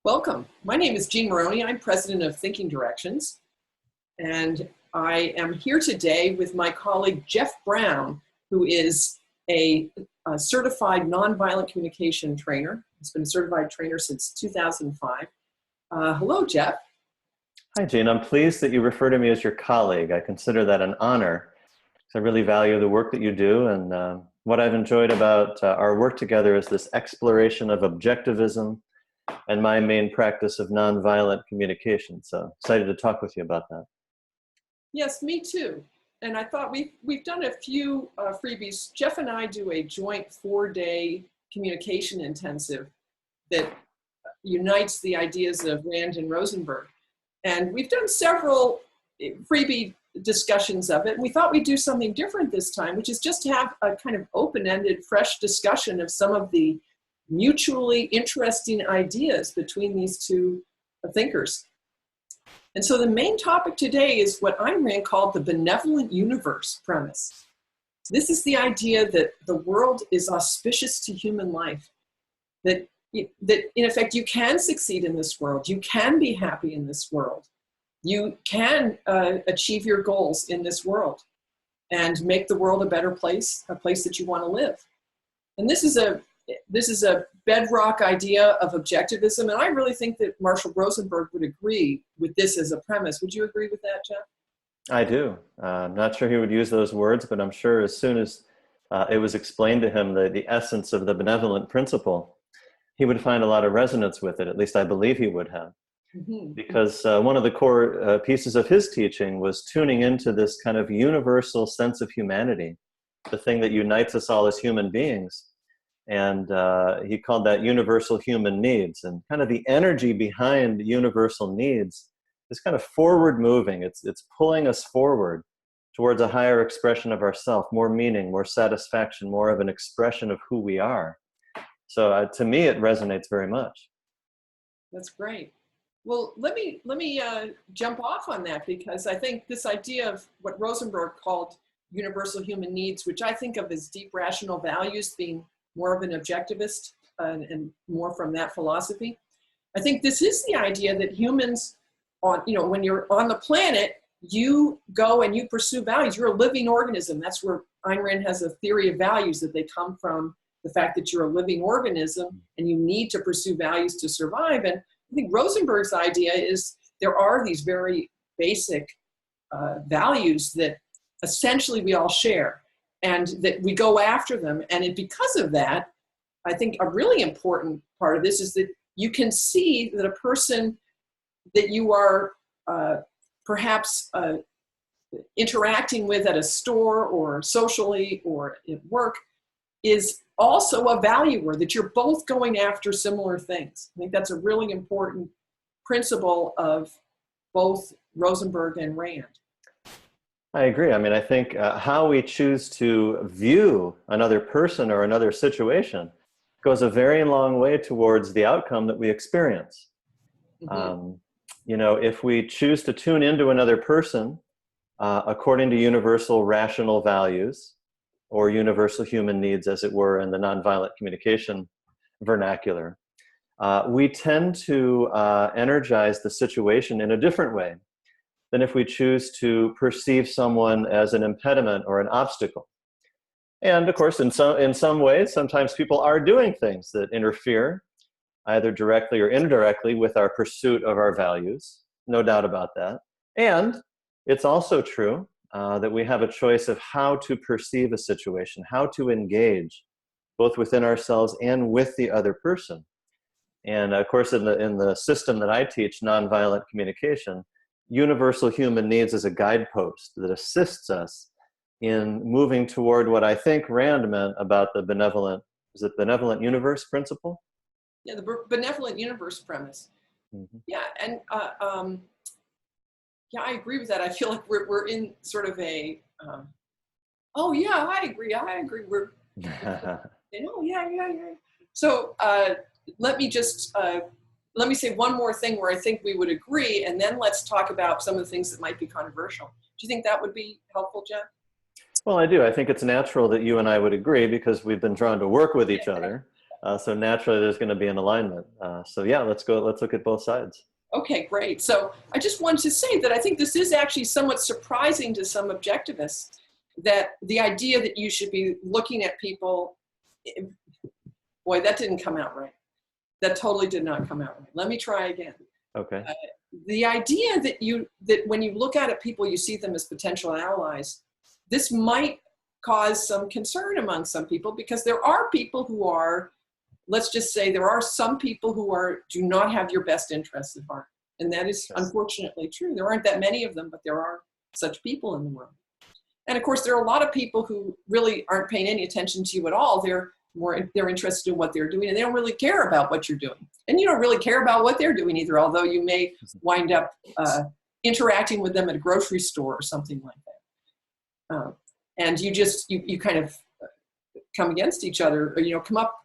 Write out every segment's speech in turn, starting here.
Welcome. My name is Jean Moroney. I'm president of Thinking Directions, and I am here today with my colleague Jeff Brown, who is a certified nonviolent communication trainer. He's been a certified trainer since 2005. Hello, Jeff. Hi, Jean. I'm pleased that you refer to me as your colleague. I consider that an honor. I really value the work that you do, and what I've enjoyed about our work together is this exploration of objectivism and my main practice of nonviolent communication. So excited to talk with you about that. Yes, me too. And I thought we've done a few freebies. Jeff and I do a joint 4-day communication intensive that unites the ideas of Rand and Rosenberg. And we've done several freebie discussions of it. And we thought we'd do something different this time, which is just have a kind of open-ended, fresh discussion of some of the mutually interesting ideas between these two thinkers. And so the main topic today is what Ayn Rand called the benevolent universe premise. This is the idea that the world is auspicious to human life, that in effect you can succeed in this world, you can be happy in this world, you can achieve your goals in this world and make the world a better place, a place that you want to live. And this is a bedrock idea of objectivism, and I really think that Marshall Rosenberg would agree with this as a premise. Would you agree with that, Jeff? I do. I'm not sure he would use those words, but I'm sure as soon as it was explained to him the essence of the benevolent principle, he would find a lot of resonance with it. At least I believe he would have. Mm-hmm. Because one of the core pieces of his teaching was tuning into this kind of universal sense of humanity, the thing that unites us all as human beings. And he called that universal human needs. And kind of the energy behind universal needs is kind of forward moving. It's pulling us forward towards a higher expression of ourself, more meaning, more satisfaction, more of an expression of who we are. So to me, it resonates very much. That's great. Well, let me jump off on that, because I think this idea of what Rosenberg called universal human needs, which I think of as deep rational values, being more of an objectivist and more from that philosophy. I think this is the idea that humans, when you're on the planet, you go and you pursue values. You're a living organism. That's where Ayn Rand has a theory of values, that they come from the fact that you're a living organism and you need to pursue values to survive. And I think Rosenberg's idea is there are these very basic values that essentially we all share, and that we go after them. And because of that, I think a really important part of this is that you can see that a person that you are perhaps interacting with at a store or socially or at work is also a valuer, that you're both going after similar things. I think that's a really important principle of both Rosenberg and Rand. I agree. I mean, I think how we choose to view another person or another situation goes a very long way towards the outcome that we experience. Mm-hmm. If we choose to tune into another person according to universal rational values or universal human needs, as it were, in the nonviolent communication vernacular, we tend to energize the situation in a different way than if we choose to perceive someone as an impediment or an obstacle. And of course, in some ways, sometimes people are doing things that interfere, either directly or indirectly, with our pursuit of our values. No doubt about that. And it's also true that we have a choice of how to perceive a situation, how to engage, both within ourselves and with the other person. And of course, in the system that I teach, nonviolent communication, universal human needs is a guidepost that assists us in moving toward what I think Rand meant about the benevolent universe principle? Yeah, the benevolent universe premise. Mm-hmm. Yeah, and I agree with that. I feel like we're in sort of a, oh yeah, I agree. We're, oh yeah. So let me say one more thing where I think we would agree, and then let's talk about some of the things that might be controversial. Do you think that would be helpful, Jeff? Well, I do. I think it's natural that you and I would agree because we've been drawn to work with each other. So naturally, there's going to be an alignment. So yeah, let's look at both sides. Okay, great. So I just wanted to say that I think this is actually somewhat surprising to some objectivists, that the idea that you should be looking at people, boy, that didn't come out right. That totally did not come out right. Let me try again. Okay. The idea that when you look at people, you see them as potential allies, this might cause some concern among some people, because there are people who are, let's just say there are some people who do not have your best interests at heart. And that is unfortunately true. There aren't that many of them, but there are such people in the world. And of course, there are a lot of people who really aren't paying any attention to you at all. They're interested in what they're doing, and they don't really care about what you're doing. And you don't really care about what they're doing either, although you may wind up interacting with them at a grocery store or something like that. And you kind of come against each other, or, come up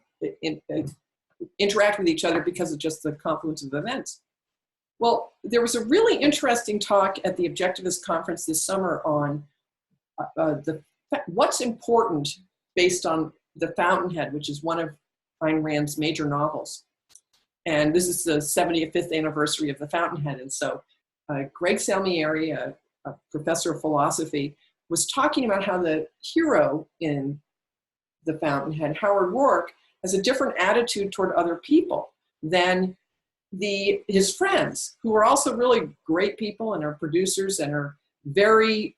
interact with each other because of just the confluence of events. Well, there was a really interesting talk at the Objectivist conference this summer on what's important based on The Fountainhead, which is one of Ayn Rand's major novels. And this is the 75th anniversary of The Fountainhead. And so Greg Salmieri, a professor of philosophy, was talking about how the hero in The Fountainhead, Howard Rourke, has a different attitude toward other people than his friends, who are also really great people and are producers and are very,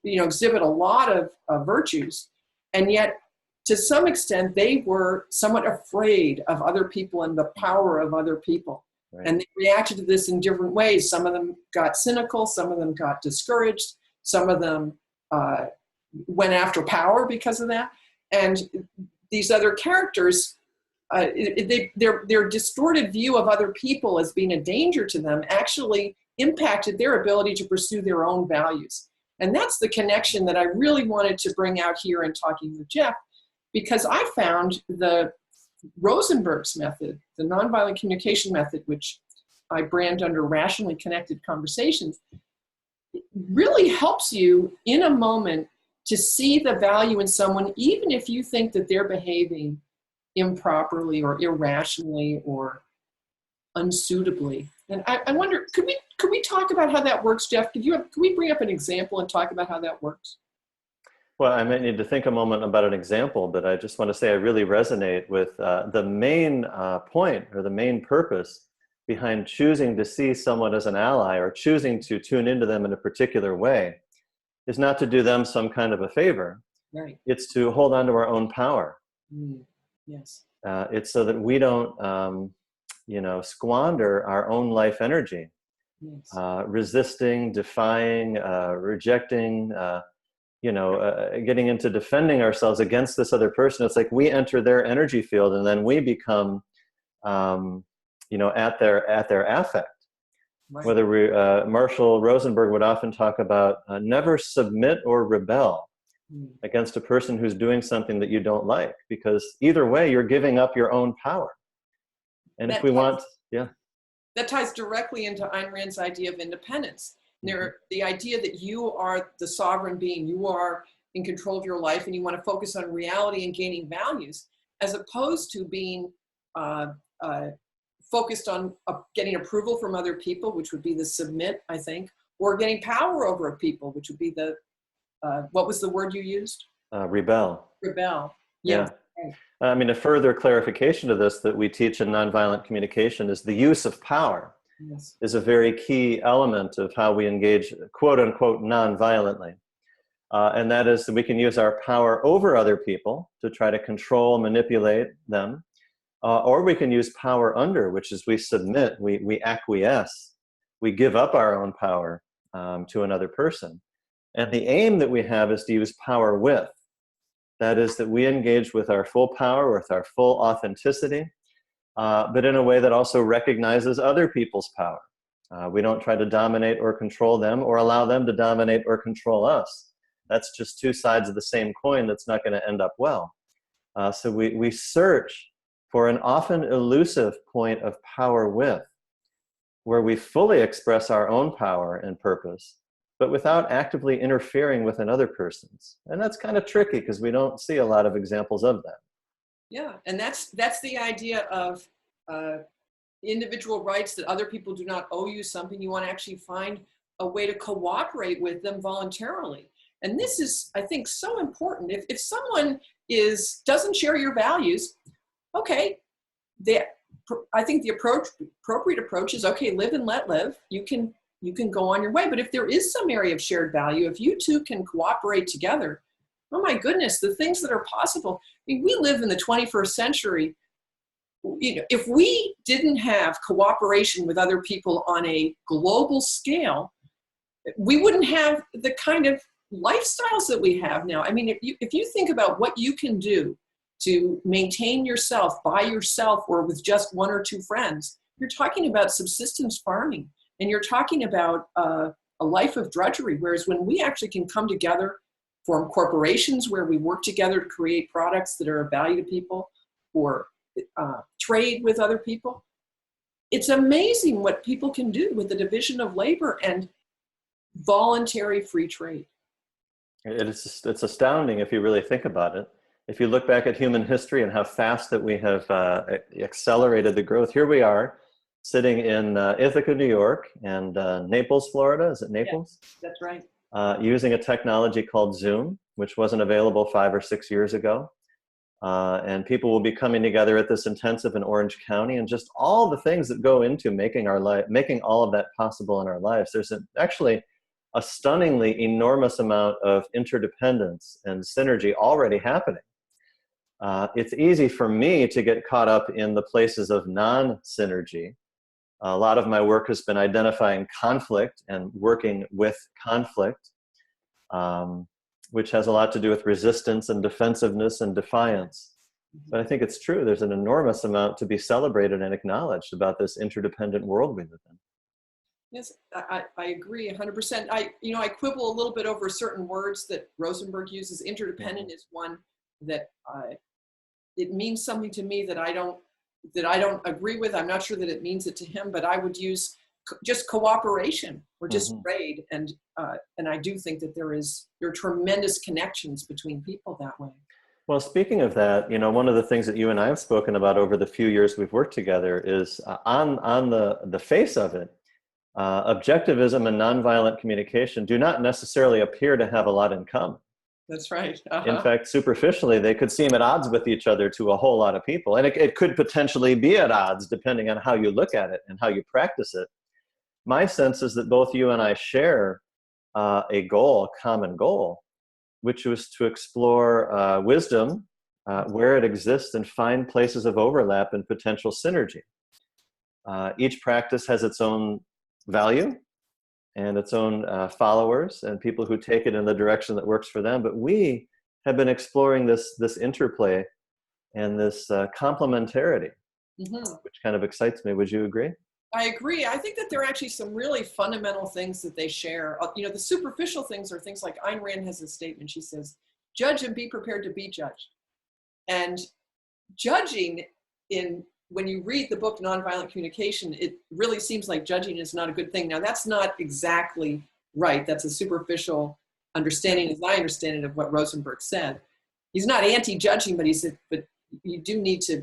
exhibit a lot of virtues. And yet, to some extent, they were somewhat afraid of other people and the power of other people. Right. And they reacted to this in different ways. Some of them got cynical, some of them got discouraged, some of them went after power because of that. And these other characters, their distorted view of other people as being a danger to them actually impacted their ability to pursue their own values. And that's the connection that I really wanted to bring out here in talking with Jeff, because I found the Rosenberg's method, the nonviolent communication method, which I brand under rationally connected conversations, really helps you in a moment to see the value in someone, even if you think that they're behaving improperly or irrationally or unsuitably. And I wonder, could we talk about how that works, Jeff? Could we bring up an example and talk about how that works? Well, I might need to think a moment about an example, but I just want to say I really resonate with the main point, or the main purpose behind choosing to see someone as an ally, or choosing to tune into them in a particular way, is not to do them some kind of a favor. Right. It's to hold on to our own power. Yes. It's so that we don't, squander our own life energy, yes. Resisting, defying, rejecting, getting into defending ourselves against this other person. It's like we enter their energy field, and then we become, at their affect. Right. Whether Marshall Rosenberg would often talk about never submit or rebel against a person who's doing something that you don't like, because either way you're giving up your own power. And if we want, that ties directly into Ayn Rand's idea of independence. The idea that you are the sovereign being, you are in control of your life, and you want to focus on reality and gaining values, as opposed to being focused on getting approval from other people, which would be the submit, I think, or getting power over people, which would be the, what was the word you used? Rebel. Rebel. Yeah. I mean, a further clarification to this that we teach in nonviolent communication is the use of power. Yes. Is a very key element of how we engage, quote unquote, non-violently. And that is that we can use our power over other people to try to control, manipulate them. Or we can use power under, which is we submit, we acquiesce, we give up our own power to another person. And the aim that we have is to use power with. That is that we engage with our full power, with our full authenticity, but in a way that also recognizes other people's power. We don't try to dominate or control them, or allow them to dominate or control us. That's just two sides of the same coin that's not going to end up well. So we search for an often elusive point of power with, where we fully express our own power and purpose, but without actively interfering with another person's. And that's kind of tricky, because we don't see a lot of examples of that. Yeah, and that's the idea of uh, individual rights, that other people do not owe you something. You want to actually find a way to cooperate with them voluntarily. And this is, I think, so important. If someone doesn't share your values, okay, I think the appropriate approach is, okay, live and let live. You can go on your way. But if there is some area of shared value, if you two can cooperate together, oh my goodness, the things that are possible. I mean, we live in the 21st century. You know, if we didn't have cooperation with other people on a global scale, we wouldn't have the kind of lifestyles that we have now. I mean, if you think about what you can do to maintain yourself by yourself or with just one or two friends, you're talking about subsistence farming, and you're talking about a life of drudgery. Whereas when we actually can come together, form corporations where we work together to create products that are of value to people, or trade with other people, it's amazing what people can do with the division of labor and voluntary free trade. It's astounding if you really think about it. If you look back at human history and how fast that we have accelerated the growth, here we are sitting in Ithaca, New York, and Naples, Florida. Is it Naples? Yeah, that's right. Using a technology called Zoom, which wasn't available 5 or 6 years ago. And people will be coming together at this intensive in Orange County, and just all the things that go into making all of that possible in our lives. There's actually a stunningly enormous amount of interdependence and synergy already happening. It's easy for me to get caught up in the places of non-synergy. A lot of my work has been identifying conflict and working with conflict, which has a lot to do with resistance and defensiveness and defiance. But I think it's true. There's an enormous amount to be celebrated and acknowledged about this interdependent world we live in. Yes, I agree 100%. I quibble a little bit over certain words that Rosenberg uses. Interdependent is one that it means something to me that I don't agree with. I'm not sure that it means it to him, but I would use just cooperation or just trade. And I do think that there are tremendous connections between people that way. Well, speaking of that, one of the things that you and I have spoken about over the few years we've worked together is on the face of it, objectivism and nonviolent communication do not necessarily appear to have a lot in common. That's right. In fact, superficially, they could seem at odds with each other to a whole lot of people. And it could potentially be at odds depending on how you look at it and how you practice it. My sense is that both you and I share a common goal, which was to explore wisdom where it exists and find places of overlap and potential synergy. Each practice has its own value and its own followers and people who take it in the direction that works for them. But we have been exploring this interplay and this complementarity, which kind of excites me. Would you agree? I agree. I think that there are actually some really fundamental things that they share. The superficial things are things like Ayn Rand has a statement. She says, judge and be prepared to be judged. And judging when you read the book Nonviolent Communication, it really seems like judging is not a good thing. Now, that's not exactly right. That's a superficial understanding, as I understand it, of what Rosenberg said. He's not anti-judging, but he said, but you do need to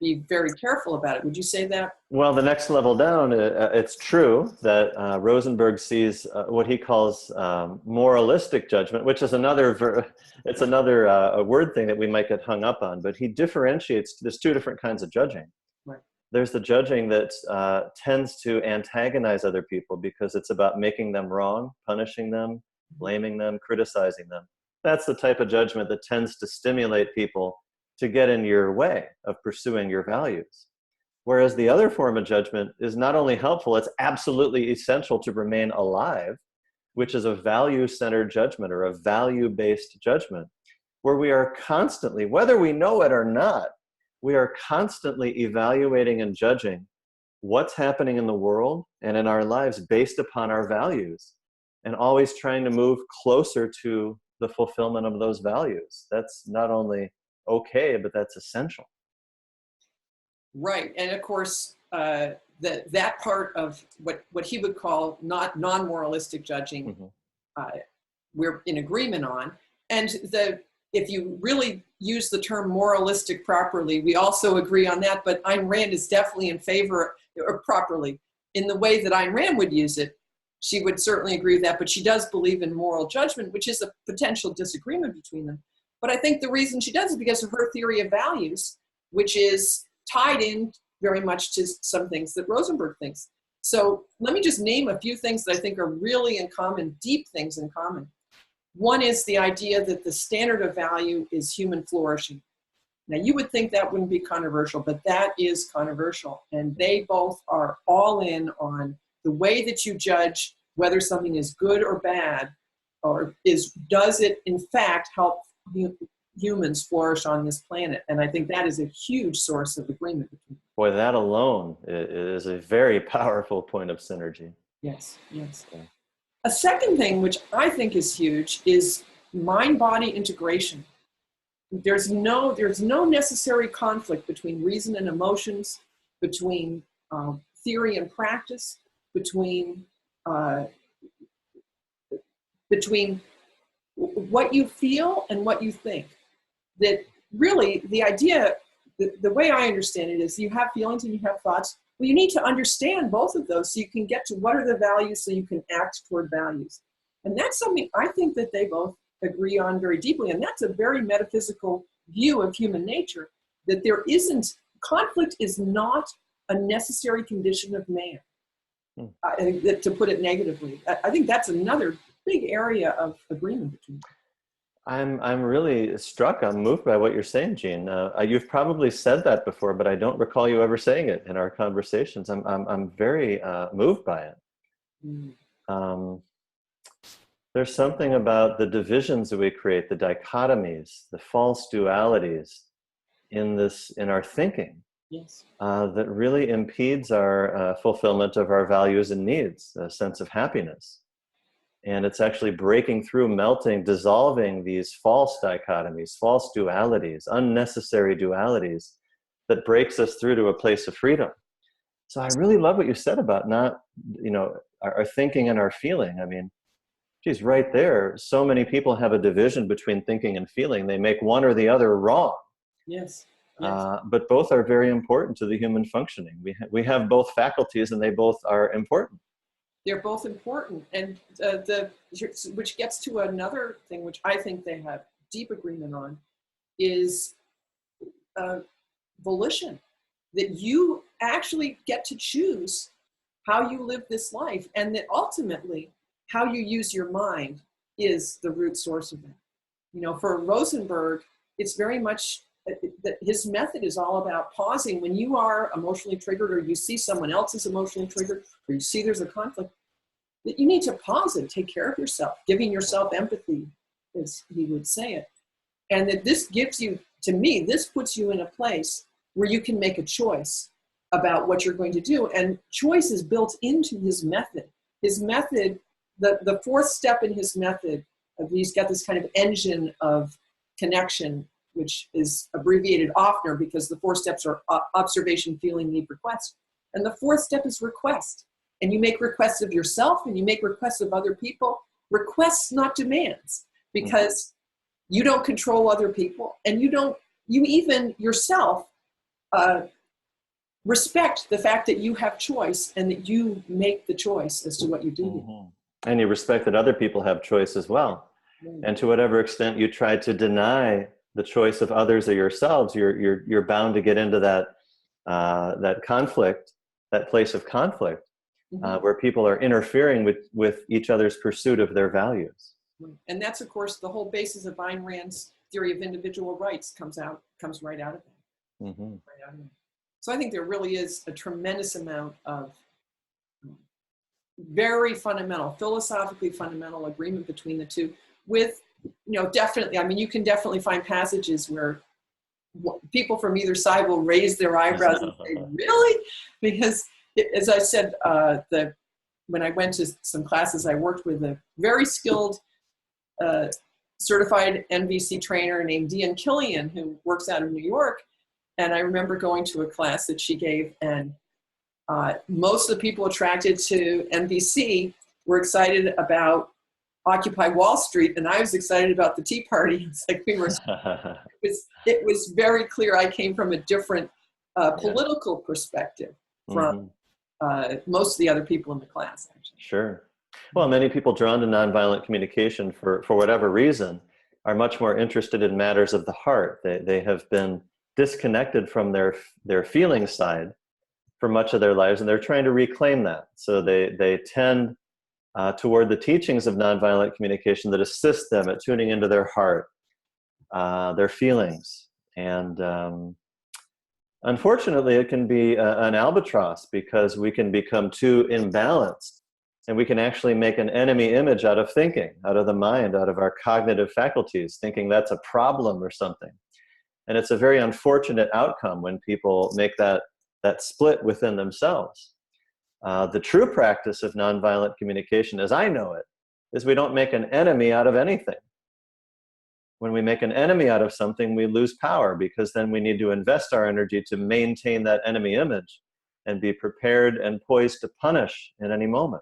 be very careful about it. Would you say that? Well, the next level down, it's true that Rosenberg sees what he calls moralistic judgment, which is another word thing that we might get hung up on. But he differentiates. There's two different kinds of judging. Right. There's the judging that tends to antagonize other people because it's about making them wrong, punishing them, blaming them, criticizing them. That's the type of judgment that tends to stimulate people to get in your way of pursuing your values. Whereas the other form of judgment is not only helpful, it's absolutely essential to remain alive, which is a value-centered judgment or a value-based judgment, where we are constantly, whether we know it or not, we are constantly evaluating and judging what's happening in the world and in our lives based upon our values, and always trying to move closer to the fulfillment of those values. That's not only okay, but that's essential. Right. And of course, that part of what he would call non-moralistic judging, we're in agreement on. And if you really use the term moralistic properly, we also agree on that, but Ayn Rand is definitely in favor, or properly, in the way that Ayn Rand would use it. She would certainly agree with that, but she does believe in moral judgment, which is a potential disagreement between them. But I think the reason she does is because of her theory of values, which is tied in very much to some things that Rosenberg thinks. So let me just name a few things that I think are really in common, deep things in common. One is the idea that the standard of value is human flourishing. Now, you would think that wouldn't be controversial, but that is controversial. And they both are all in on the way that you judge whether something is good or bad, or does it in fact help humans flourish on this planet. And I think that is a huge source of agreement between them. Boy, that alone is a very powerful point of synergy. Yes, yes. Yeah. A second thing, which I think is huge, is mind-body integration. There's no necessary conflict between reason and emotions, between theory and practice, between what you feel and what you think. That really, the idea, the way I understand it is you have feelings and you have thoughts. Well, you need to understand both of those so you can get to what are the values so you can act toward values. And that's something I think that they both agree on very deeply. And that's a very metaphysical view of human nature, that conflict is not a necessary condition of man. To put it negatively, I think that's another big area of agreement between them. I'm really struck. I'm moved by what you're saying, Jean. You've probably said that before, but I don't recall you ever saying it in our conversations. I'm very moved by it. There's something about the divisions that we create, the dichotomies, the false dualities in our thinking. Yes. That really impedes our fulfillment of our values and needs, a sense of happiness. And it's actually breaking through, melting, dissolving these false dichotomies, false dualities, unnecessary dualities that breaks us through to a place of freedom. So I really love what you said about not, our thinking and our feeling. I mean, geez, right there, so many people have a division between thinking and feeling. They make one or the other wrong. Yes. Yes. But both are very important to the human functioning. We have both faculties and they both are important. They're both important. And which gets to another thing, which I think they have deep agreement on, is volition. That you actually get to choose how you live this life, and that ultimately how you use your mind is the root source of that. For Rosenberg, it's very much his method is all about pausing when you are emotionally triggered, or you see someone else is emotionally triggered, or you see there's a conflict, that you need to pause and take care of yourself, giving yourself empathy, as he would say it. And that this gives you, to me, this puts you in a place where you can make a choice about what you're going to do. And choice is built into his method. His method, the fourth step in his method, he's got this kind of engine of connection, which is abbreviated oftener because the 4 steps are observation, feeling, need, request. And the 4th step is request. And you make requests of yourself and you make requests of other people. Requests, not demands, because you don't control other people, and you even yourself respect the fact that you have choice and that you make the choice as to what you do. Mm-hmm. And you respect that other people have choice as well. Mm-hmm. And to whatever extent you try to deny the choice of others or yourselves, you're bound to get into that conflict, that place of conflict, where people are interfering with each other's pursuit of their values. And that's, of course, the whole basis of Ayn Rand's theory of individual rights comes right out of that. Mm-hmm. Right out of that. So I think there really is a tremendous amount of very fundamental, philosophically fundamental agreement between the two, with, definitely, I mean, you can definitely find passages where people from either side will raise their eyebrows and say, really? Because, as I said, when I went to some classes, I worked with a very skilled certified NVC trainer named Dean Killian, who works out of New York. And I remember going to a class that she gave, and most of the people attracted to NVC were excited about Occupy Wall Street, and I was excited about the Tea Party. It's like it was very clear I came from a different political perspective from most of the other people in the class, actually. Sure. Well, many people drawn to nonviolent communication for whatever reason are much more interested in matters of the heart. They have been disconnected from their feeling side for much of their lives, and they're trying to reclaim that. So they tend toward the teachings of nonviolent communication that assist them at tuning into their heart, their feelings. And unfortunately, it can be an albatross, because we can become too imbalanced, and we can actually make an enemy image out of thinking, out of the mind, out of our cognitive faculties, thinking that's a problem or something. And it's a very unfortunate outcome when people make that split within themselves. The true practice of nonviolent communication, as I know it, is we don't make an enemy out of anything. When we make an enemy out of something, we lose power, because then we need to invest our energy to maintain that enemy image and be prepared and poised to punish at any moment.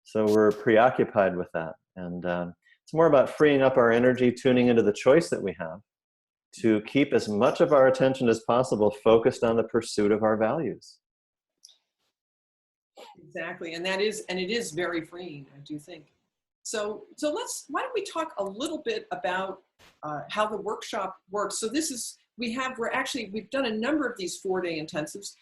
So we're preoccupied with that. And it's more about freeing up our energy, tuning into the choice that we have to keep as much of our attention as possible focused on the pursuit of our values. Exactly, and it is very freeing, I do think. So why don't we talk a little bit about how the workshop works? So we've done a number of these 4-day intensives.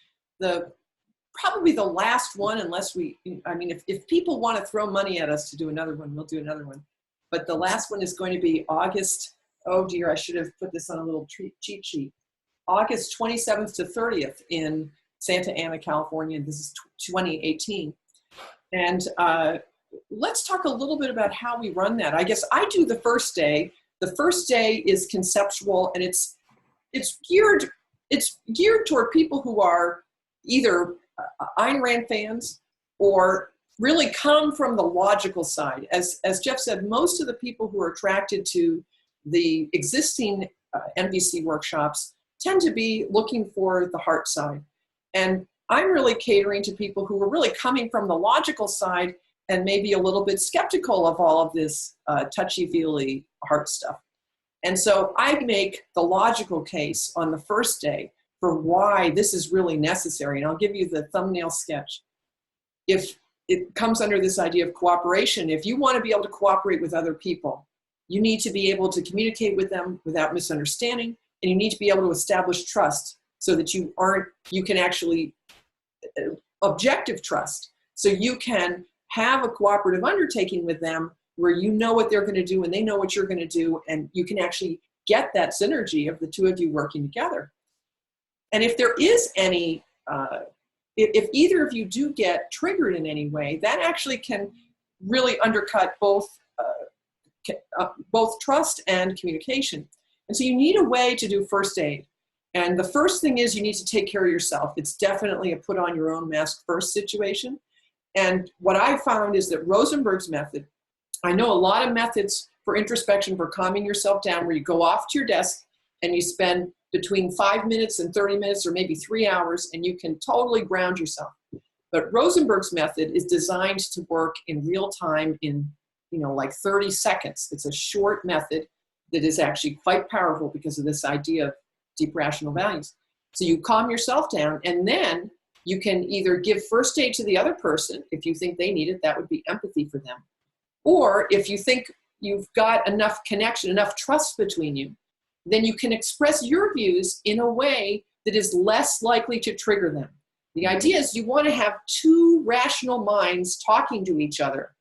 Probably the last one, if people want to throw money at us to do another one, we'll do another one. But the last one is going to be August, oh dear, I should have put this on a little cheat sheet. August 27th to 30th in Santa Ana, California. This is 2018. And let's talk a little bit about how we run that. I guess I do the first day. The first day is conceptual, and it's geared toward people who are either Ayn Rand fans or really come from the logical side. As Jeff said, most of the people who are attracted to the existing NVC workshops tend to be looking for the heart side. And I'm really catering to people who are really coming from the logical side and maybe a little bit skeptical of all of this touchy-feely heart stuff. And so I make the logical case on the first day for why this is really necessary. And I'll give you the thumbnail sketch. If it comes under this idea of cooperation, if you want to be able to cooperate with other people, you need to be able to communicate with them without misunderstanding, and you need to be able to establish trust so that you can actually objective trust. So you can have a cooperative undertaking with them where you know what they're going to do and they know what you're going to do, and you can actually get that synergy of the two of you working together. And if there is any, if either of you do get triggered in any way, that actually can really undercut both trust and communication. And so you need a way to do first aid. And the first thing is you need to take care of yourself. It's definitely a put on your own mask first situation. And what I found is that Rosenberg's method, I know a lot of methods for introspection, for calming yourself down, where you go off to your desk and you spend between 5 minutes and 30 minutes or maybe 3 hours, and you can totally ground yourself. But Rosenberg's method is designed to work in real time in, like 30 seconds. It's a short method that is actually quite powerful because of this idea of deep rational values. So you calm yourself down, and then you can either give first aid to the other person if you think they need it. That would be empathy for them. Or if you think you've got enough connection, enough trust between you, then you can express your views in a way that is less likely to trigger them. The idea is you want to have two rational minds talking to each other,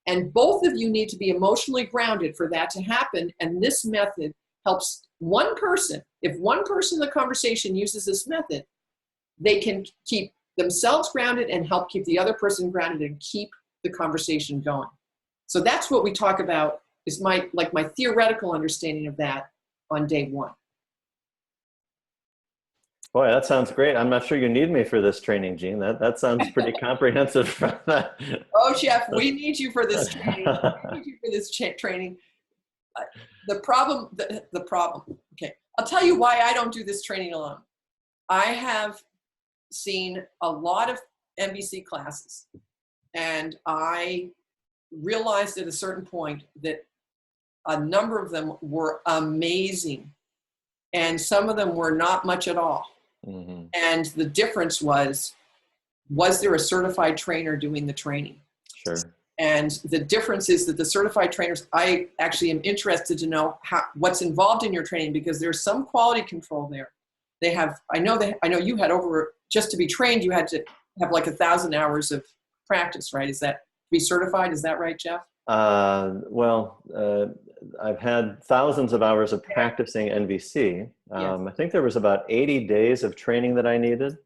and both of you need to be emotionally grounded for that to happen. And this method helps one person. If one person in the conversation uses this method, they can keep themselves grounded and help keep the other person grounded and keep the conversation going. So that's what we talk about, is my theoretical understanding of that on day one. Boy, that sounds great. I'm not sure you need me for this training, Gene. That sounds pretty comprehensive. Oh, Jeff, we need you for this training. We need you for this training. The problem, okay, I'll tell you why I don't do this training alone. I have seen a lot of MBC classes, and I realized at a certain point that a number of them were amazing, and some of them were not much at all. Mm-hmm. And the difference was there a certified trainer doing the training? Sure. And the difference is that the certified trainers, I actually am interested to know what's involved in your training, because there's some quality control there. They have, I know you had over, just to be trained, you had to have like 1,000 hours of practice, right? Is that, to be certified, is that right, Jeff? I've had thousands of hours of practicing NVC. Yes. I think there was about 80 days of training that I needed.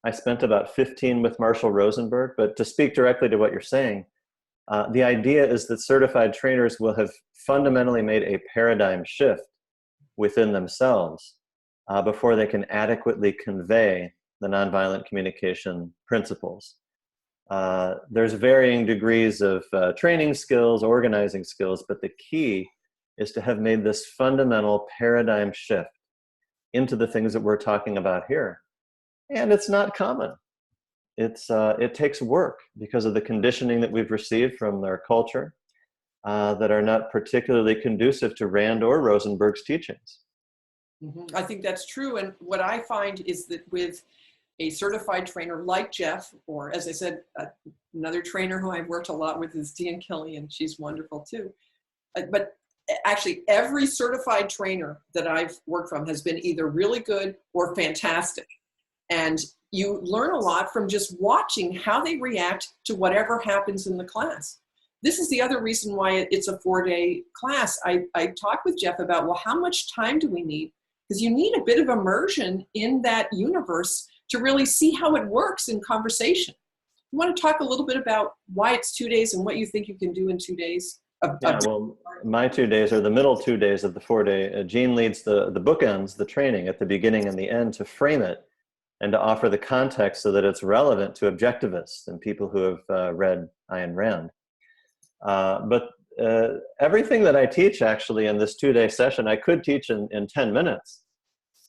I spent about 15 with Marshall Rosenberg, but to speak directly to what you're saying, the idea is that certified trainers will have fundamentally made a paradigm shift within themselves before they can adequately convey the nonviolent communication principles. There's varying degrees of training skills, organizing skills, but the key is to have made this fundamental paradigm shift into the things that we're talking about here. And it's not common. It takes work because of the conditioning that we've received from our culture that are not particularly conducive to Rand or Rosenberg's teachings. Mm-hmm. I think that's true. And what I find is that with a certified trainer like Jeff, or as I said, another trainer who I've worked a lot with is Dean Kelly, and she's wonderful too. But actually, every certified trainer that I've worked from has been either really good or fantastic. And you learn a lot from just watching how they react to whatever happens in the class. This is the other reason why it's a 4-day class. I talked with Jeff about, well, how much time do we need? Because you need a bit of immersion in that universe to really see how it works in conversation. You want to talk a little bit about why it's 2 days and what you think you can do in 2 days? Well, my 2 days are the middle 2 days of the 4-day. Jean leads the bookends, the training at the beginning and the end, to frame it and to offer the context so that it's relevant to objectivists and people who have read Ayn Rand. But everything that I teach actually in this 2-day session, I could teach in 10 minutes.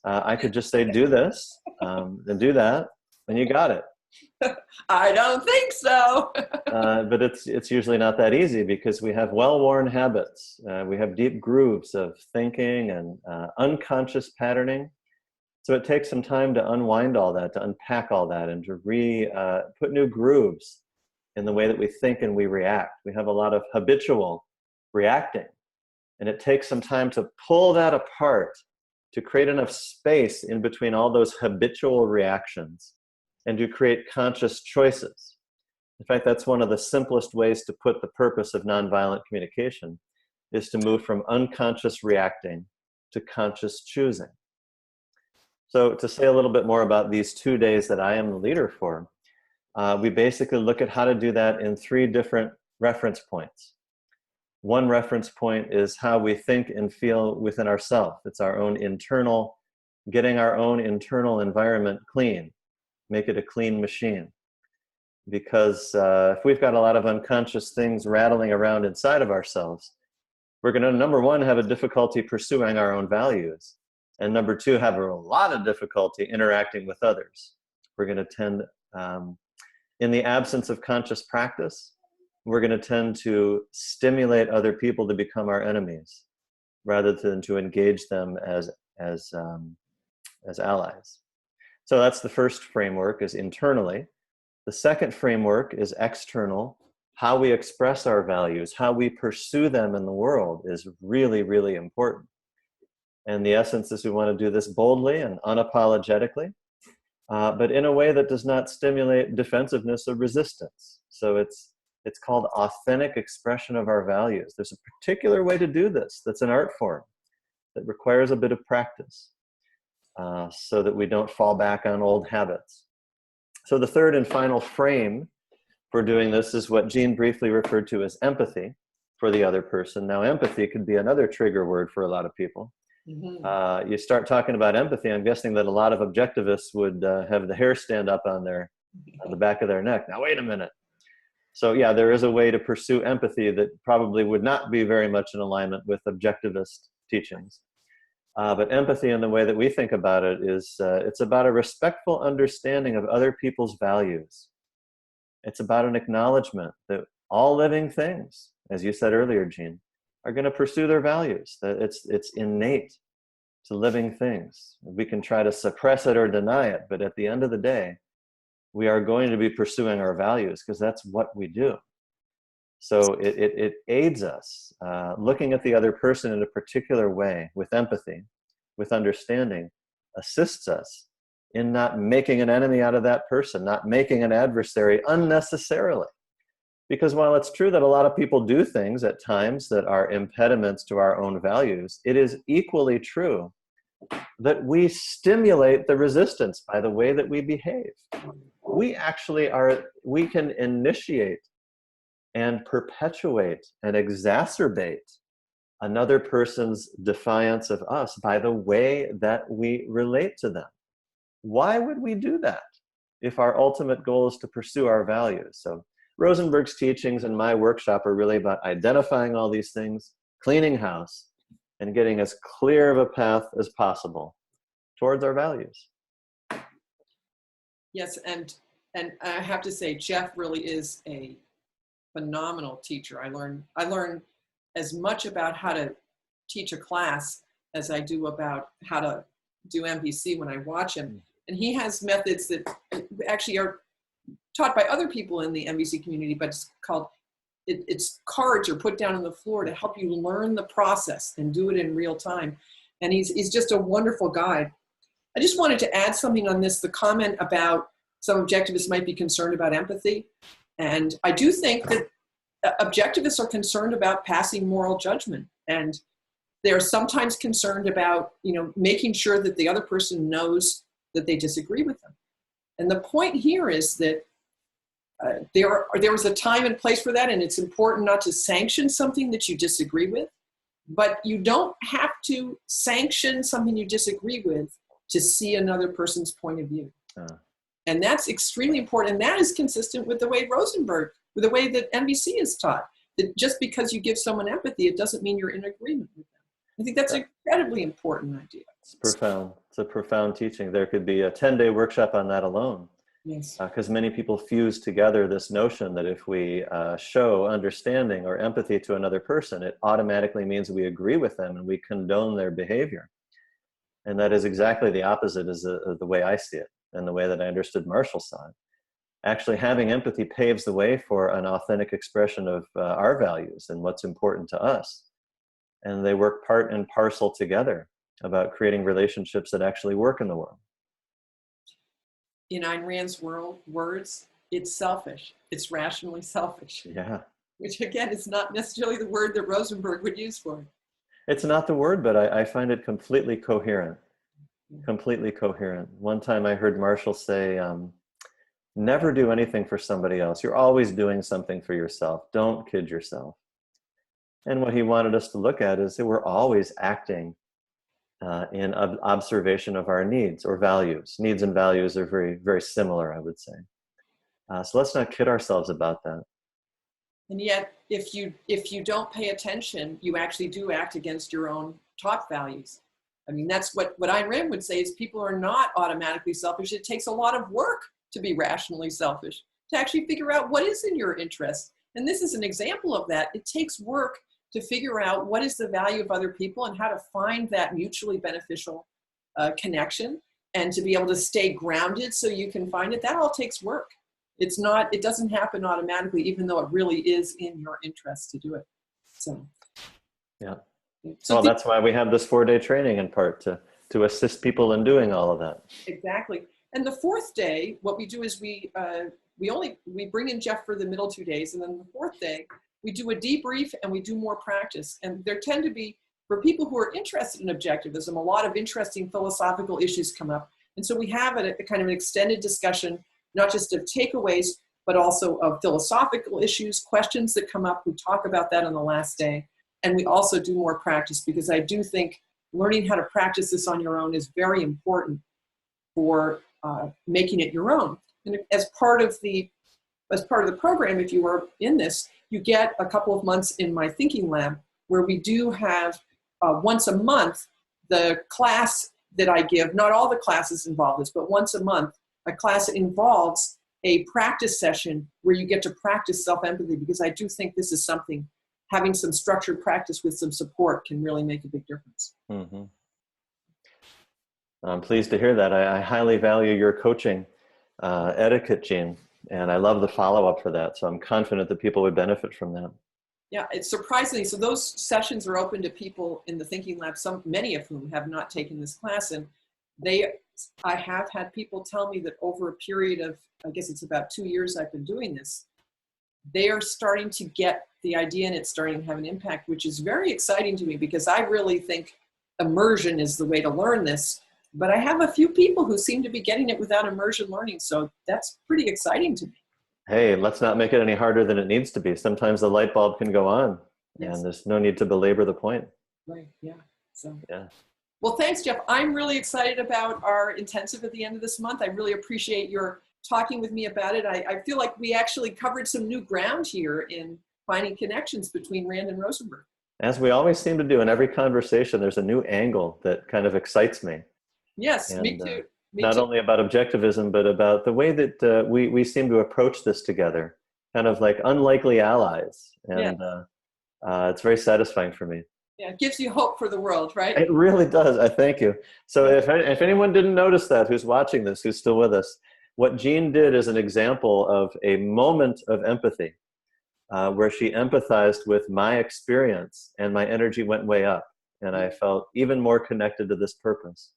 I could just say, do this and do that, and you got it. I don't think so. But it's usually not that easy because we have well-worn habits. We have deep grooves of thinking and unconscious patterning. So it takes some time to unwind all that, to unpack all that, and to put new grooves in the way that we think and we react. We have a lot of habitual reacting, and it takes some time to pull that apart, to create enough space in between all those habitual reactions and to create conscious choices. In fact, that's one of the simplest ways to put the purpose of nonviolent communication, is to move from unconscious reacting to conscious choosing. So to say a little bit more about these 2 days that I am the leader for, we basically look at how to do that in 3 different reference points. One reference point is how we think and feel within ourselves. It's our own internal, getting our own internal environment clean, make it a clean machine. Because if we've got a lot of unconscious things rattling around inside of ourselves, we're going to, number one, have a difficulty pursuing our own values. And number two, have a lot of difficulty interacting with others. We're going to tend, in the absence of conscious practice, we're going to tend to stimulate other people to become our enemies rather than to engage them as allies. So that's the first framework, is internally. The second framework is external. How we express our values, how we pursue them in the world is really, really important. And the essence is we want to do this boldly and unapologetically, but in a way that does not stimulate defensiveness or resistance. So it's called authentic expression of our values. There's a particular way to do this that's an art form that requires a bit of practice so that we don't fall back on old habits. So the third and final frame for doing this is what Jean briefly referred to as empathy for the other person. Now, empathy could be another trigger word for a lot of people. Mm-hmm. You start talking about empathy, I'm guessing that a lot of objectivists would have the hair stand up on the back of their neck. Now, wait a minute. So yeah, there is a way to pursue empathy that probably would not be very much in alignment with objectivist teachings. But empathy, in the way that we think about it, is it's about a respectful understanding of other people's values. It's about an acknowledgement that all living things, as you said earlier, Jean, are going to pursue their values. That it's innate to living things. We can try to suppress it or deny it, but at the end of the day, we are going to be pursuing our values because that's what we do. So it aids us. Looking at the other person in a particular way with empathy, with understanding, assists us in not making an enemy out of that person, not making an adversary unnecessarily. Because while it's true that a lot of people do things at times that are impediments to our own values, it is equally true that we stimulate the resistance by the way that we behave. We can initiate and perpetuate and exacerbate another person's defiance of us by the way that we relate to them. Why would we do that if our ultimate goal is to pursue our values? So Rosenberg's teachings in my workshop are really about identifying all these things, cleaning house, and getting as clear of a path as possible towards our values. Yes, and I have to say, Jeff really is a phenomenal teacher. I learn as much about how to teach a class as I do about how to do MPC when I watch him. And he has methods that actually are taught by other people in the MVC community, but it's cards are put down on the floor to help you learn the process and do it in real time. And he's just a wonderful guide. I just wanted to add something on this, the comment about some objectivists might be concerned about empathy. And I do think that objectivists are concerned about passing moral judgment. And they're sometimes concerned about, making sure that the other person knows that they disagree with them. And the point here is that there was a time and place for that, and it's important not to sanction something that you disagree with, but you don't have to sanction something you disagree with to see another person's point of view. And that's extremely important, and that is consistent with the way Rosenberg, with the way that MVC is taught, that just because you give someone empathy, it doesn't mean you're in agreement with them. I think that's an incredibly important idea. It's profound. It's a profound teaching. There could be a 10-day workshop on that alone. Yes. Because many people fuse together this notion that if we show understanding or empathy to another person, it automatically means we agree with them and we condone their behavior. And that is exactly the opposite as the way I see it and the way that I understood Marshall's side. Actually, having empathy paves the way for an authentic expression of our values and what's important to us. And they work part and parcel together about creating relationships that actually work in the world. In Ayn Rand's words, it's selfish. It's rationally selfish. Yeah. Which again is not necessarily the word that Rosenberg would use for it. It's not the word, but I find it completely coherent. Completely coherent. One time I heard Marshall say, never do anything for somebody else. You're always doing something for yourself. Don't kid yourself. And what he wanted us to look at is that we're always acting in observation of our needs or values. Needs and values are very, very similar, I would say. So let's not kid ourselves about that. And yet, if you don't pay attention, you actually do act against your own taught values. I mean, that's what Ayn Rand would say is people are not automatically selfish. It takes a lot of work to be rationally selfish, to actually figure out what is in your interest. And this is an example of that. It takes work to figure out what is the value of other people and how to find that mutually beneficial connection and to be able to stay grounded so you can find it. That all takes work. It doesn't happen automatically, even though it really is in your interest to do it. So, yeah. So that's why we have this 4-day training in part to assist people in doing all of that. Exactly. And the fourth day, what we do is we bring in Jeff for the middle 2 days, and then the fourth day, we do a debrief and we do more practice. And there tend to be, for people who are interested in objectivism, a lot of interesting philosophical issues come up. And so we have a kind of an extended discussion, not just of takeaways, but also of philosophical issues, questions that come up. We talk about that on the last day. And we also do more practice because I do think learning how to practice this on your own is very important for making it your own. And as part of the program, if you are in this, you get a couple of months in my thinking lab where we do have once a month the class that I give. Not all the classes involve this, but once a month, a class that involves a practice session where you get to practice self-empathy, because I do think this is something, having some structured practice with some support can really make a big difference. Mm-hmm. I'm pleased to hear that. I highly value your coaching etiquette, Jean, and I love the follow-up for that. So I'm confident that people would benefit from that. Yeah, it's surprisingly, so those sessions are open to people in the Thinking Lab, many of whom have not taken this class, and I have had people tell me that over a period of, I guess it's about 2 years I've been doing this, they are starting to get the idea and it's starting to have an impact, which is very exciting to me, because I really think immersion is the way to learn this. But I have a few people who seem to be getting it without immersion learning, so that's pretty exciting to me. Hey, let's not make it any harder than it needs to be. Sometimes the light bulb can go on, Yes. and there's no need to belabor the point. Right, yeah. So, yeah. Well, thanks, Jeff. I'm really excited about our intensive at the end of this month. I really appreciate your talking with me about it. I feel like we actually covered some new ground here in finding connections between Rand and Rosenberg. As we always seem to do in every conversation, there's a new angle that kind of excites me. Yes, and, me too. Not only about objectivism, but about the way that we seem to approach this together, kind of like unlikely allies. And it's very satisfying for me. Yeah, it gives you hope for the world, right? It really does. I thank you. So if anyone didn't notice that, who's watching this, who's still with us, what Jean did is an example of a moment of empathy where she empathized with my experience, and my energy went way up, and I felt even more connected to this purpose.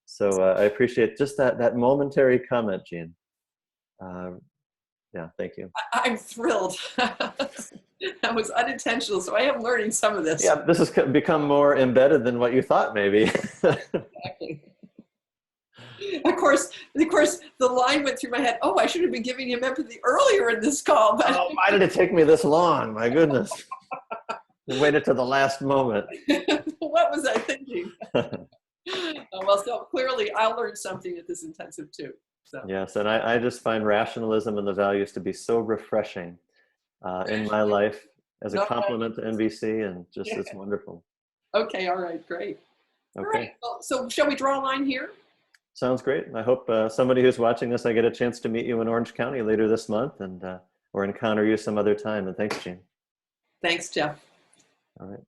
So I appreciate just that momentary comment, Jean. Yeah, thank you. I'm thrilled. That was unintentional, so I am learning some of this. Yeah, this has become more embedded than what you thought, maybe. Exactly. Of course, the line went through my head, oh, I should have been giving him empathy earlier in this call. But oh, why did it take me this long? My goodness. I waited to the last moment. What was I thinking? Well, so clearly I'll learn something at this intensive too. So. Yes, and I just find rationalism and the values to be so refreshing in my life as a compliment to NVC, and just it's wonderful. Okay, all right, great. Okay. All right, well, so shall we draw a line here? Sounds great. I hope somebody who's watching this, I get a chance to meet you in Orange County later this month, and or encounter you some other time. And thanks, Jean. Thanks, Jeff. All right.